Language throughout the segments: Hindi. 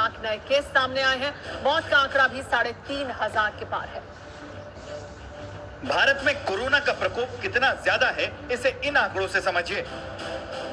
लाख नए केस सामने आए हैं। मौत का आंकड़ा भी 3,500 के पार है। भारत में कोरोना का प्रकोप कितना ज्यादा है, इसे इन आंकड़ों से समझिए।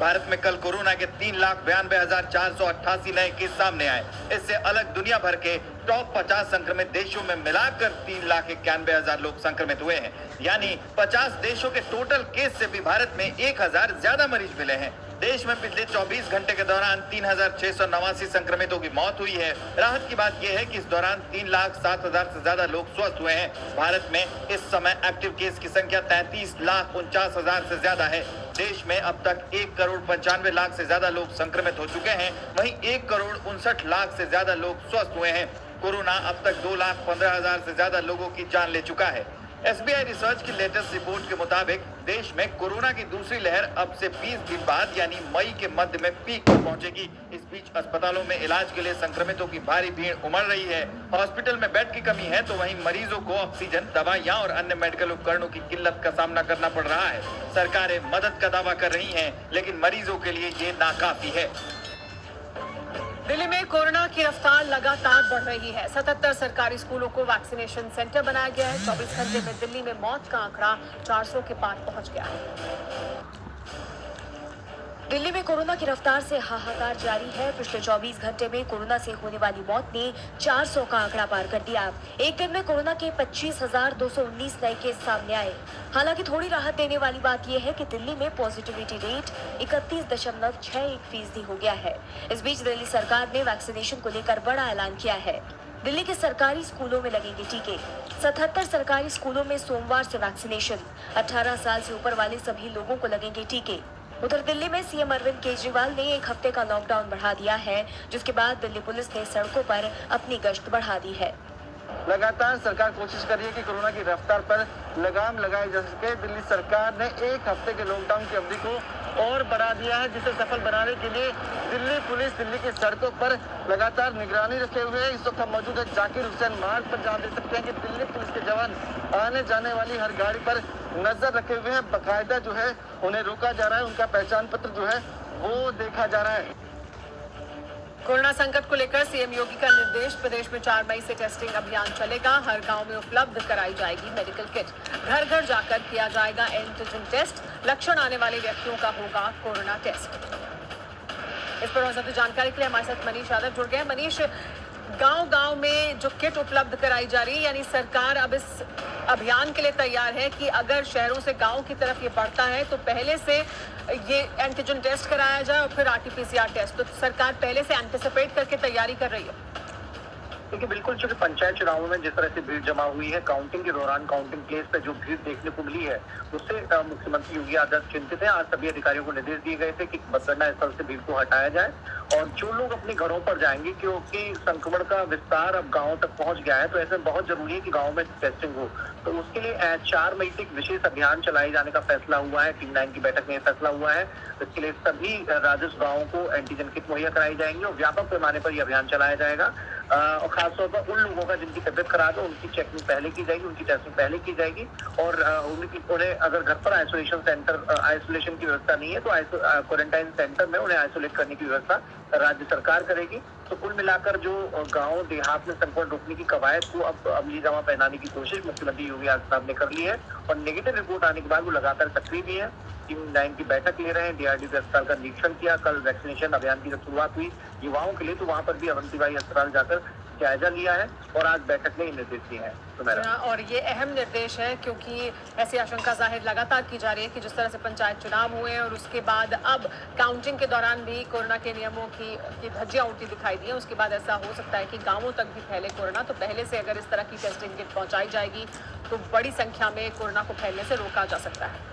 भारत में कल कोरोना के 3,92,488 नए केस सामने आए। इससे अलग दुनिया भर के टॉप 50 संक्रमित देशों में मिलाकर 3,91,000 लोग संक्रमित हुए हैं। यानी 50 देशों के टोटल केस से भी भारत में 1,000 ज्यादा मरीज मिले हैं। देश में पिछले 24 घंटे के दौरान 3,689 संक्रमितों की मौत हुई है। राहत की बात यह है कि इस दौरान 3,07,000 से ज्यादा लोग स्वस्थ हुए हैं। भारत में इस समय एक्टिव केस की संख्या 33,49,000 से ज्यादा है। देश में अब तक 1,95,00,000 से ज्यादा लोग संक्रमित हो चुके हैं। वहीं 1,59,00,000 से ज्यादा लोग स्वस्थ हुए हैं। कोरोना अब तक 2,15,000 से ज्यादा लोगों की जान ले चुका है। SBI रिसर्च की लेटेस्ट रिपोर्ट के मुताबिक देश में कोरोना की दूसरी लहर अब से 20 दिन बाद यानी मई के मध्य में पीक पर पहुंचेगी। इस बीच अस्पतालों में इलाज के लिए संक्रमितों की भारी भीड़ उमड़ रही है। हॉस्पिटल में बेड की कमी है तो वहीं मरीजों को ऑक्सीजन, दवाइयां और अन्य मेडिकल उपकरणों की किल्लत का सामना करना पड़ रहा है। सरकारें मदद का दावा कर रही हैं, लेकिन मरीजों के लिए ये नाकाफी है। दिल्ली में कोरोना की रफ्तार लगातार बढ़ रही है। 77 सरकारी स्कूलों को वैक्सीनेशन सेंटर बनाया गया है। 24 घंटे में दिल्ली में मौत का आंकड़ा 400 के पार पहुंच गया है। दिल्ली में कोरोना की रफ्तार से हाहाकार जारी है। पिछले 24 घंटे में कोरोना से होने वाली मौत ने 400 का आंकड़ा पार कर दिया। एक दिन में कोरोना के 25,219 नए केस सामने आए। हालांकि थोड़ी राहत देने वाली बात यह है कि दिल्ली में पॉजिटिविटी रेट 31.61% हो गया है। इस बीच दिल्ली सरकार ने वैक्सीनेशन को लेकर बड़ा ऐलान किया है। दिल्ली के सरकारी स्कूलों में लगेंगे टीके। 77 सरकारी स्कूलों में सोमवार से वैक्सीनेशन। 18 साल से ऊपर वाले सभी लोगों को लगेंगे टीके। उधर दिल्ली में सीएम अरविंद केजरीवाल ने एक हफ्ते का लॉकडाउन बढ़ा दिया है, जिसके बाद दिल्ली पुलिस ने सड़कों पर अपनी गश्त बढ़ा दी है। लगातार सरकार कोशिश कर रही है कि कोरोना की रफ्तार पर लगाम लगाई जा सके। दिल्ली सरकार ने एक हफ्ते के लॉकडाउन की अवधि को और बढ़ा दिया है, जिसे सफल बनाने के लिए दिल्ली पुलिस दिल्ली की सड़कों पर लगातार निगरानी रखे हुए है। इस वक्त हम मौजूद है जाकिर हुसैन मार्ग पर, जहाँ देख सकते हैं कि दिल्ली पुलिस के जवान आने जाने वाली हर गाड़ी पर नजर रखे हुए हैं। बाकायदा जो है उन्हें रोका जा रहा है, उनका पहचान पत्र जो है वो देखा जा रहा है। कोरोना संकट को लेकर सीएम योगी का निर्देश। प्रदेश में 4 मई से टेस्टिंग अभियान चलेगा। हर गांव में उपलब्ध कराई जाएगी मेडिकल किट। घर घर जाकर किया जाएगा एंटीजन टेस्ट। लक्षण आने वाले व्यक्तियों का होगा कोरोना टेस्ट। इस पर और ज्यादा जानकारी के लिए हमारे साथ मनीष यादव जुड़ गए हैं। मनीष, गांव-गांव में जो किट उपलब्ध कराई जा रही है, यानी सरकार अब इस अभियान के लिए तैयार है कि अगर शहरों से गांव की तरफ ये बढ़ता है तो पहले से ये एंटीजन टेस्ट कराया जाए और फिर RT-PCR टेस्ट। तो सरकार पहले से एंटिसिपेट करके तैयारी कर रही है। देखिए, बिल्कुल, चूंकि पंचायत चुनावों में जिस तरह से भीड़ जमा हुई है, काउंटिंग के दौरान काउंटिंग प्लेस पर जो भीड़ देखने को मिली है, उससे मुख्यमंत्री योगी आदित्यनाथ चिंतित हैं। आज सभी अधिकारियों को निर्देश दिए गए थे कि मतगणना स्थल से भीड़ को हटाया जाए और जो लोग अपने घरों पर जाएंगे, क्योंकि संक्रमण का विस्तार अब गाँव तक पहुंच गया है, तो ऐसे में बहुत जरूरी है कि गाँव में टेस्टिंग हो। तो उसके लिए 4 मई तक विशेष अभियान चलाए जाने का फैसला हुआ है। टीम 9 की बैठक में फैसला हुआ है। इसके लिए सभी राजस्व गाँवों को एंटीजन किट मुहैया कराई जाएंगी और व्यापक पैमाने पर यह अभियान चलाया जाएगा। और खासतौर पर उन लोगों का जिनकी तबियत खराब है, उनकी चेकिंग पहले की जाएगी, उनकी टेस्टिंग पहले की जाएगी और उन्हें अगर घर पर आइसोलेशन की व्यवस्था नहीं है तो क्वारंटाइन सेंटर में उन्हें आइसोलेट करने की व्यवस्था राज्य सरकार करेगी। तो कुल मिलाकर जो गांव देहात में संक्रमण रोकने की कवायद को अब अमली जामा पहनाने की कोशिश मुख्यमंत्री योगी आदित्यनाथ ने कर ली है और नेगेटिव रिपोर्ट आने के बाद वो लगातार सक्रिय भी है। टीम 9 की बैठक ले रहे हैं। DRDO अस्पताल का निरीक्षण किया। कल वैक्सीनेशन अभियान की जब शुरुआत हुई युवाओं के लिए, तो वहां पर भी अवंतीबाई अस्पताल जाकर जायजा लिया है और आज बैठक में निर्देश दिए हैं। और ये अहम निर्देश है क्योंकि ऐसी आशंका जाहिर लगातार की जा रही है कि जिस तरह से पंचायत चुनाव हुए और उसके बाद अब काउंटिंग के दौरान भी कोरोना के नियमों की धज्जियां उड़ती दिखाई दी है। उसके बाद ऐसा हो सकता है कि गांवों तक भी फैले कोरोना। तो पहले से अगर इस तरह की टेस्टिंग किट पहुंचाई जाएगी तो बड़ी संख्या में कोरोना को फैलने से रोका जा सकता है।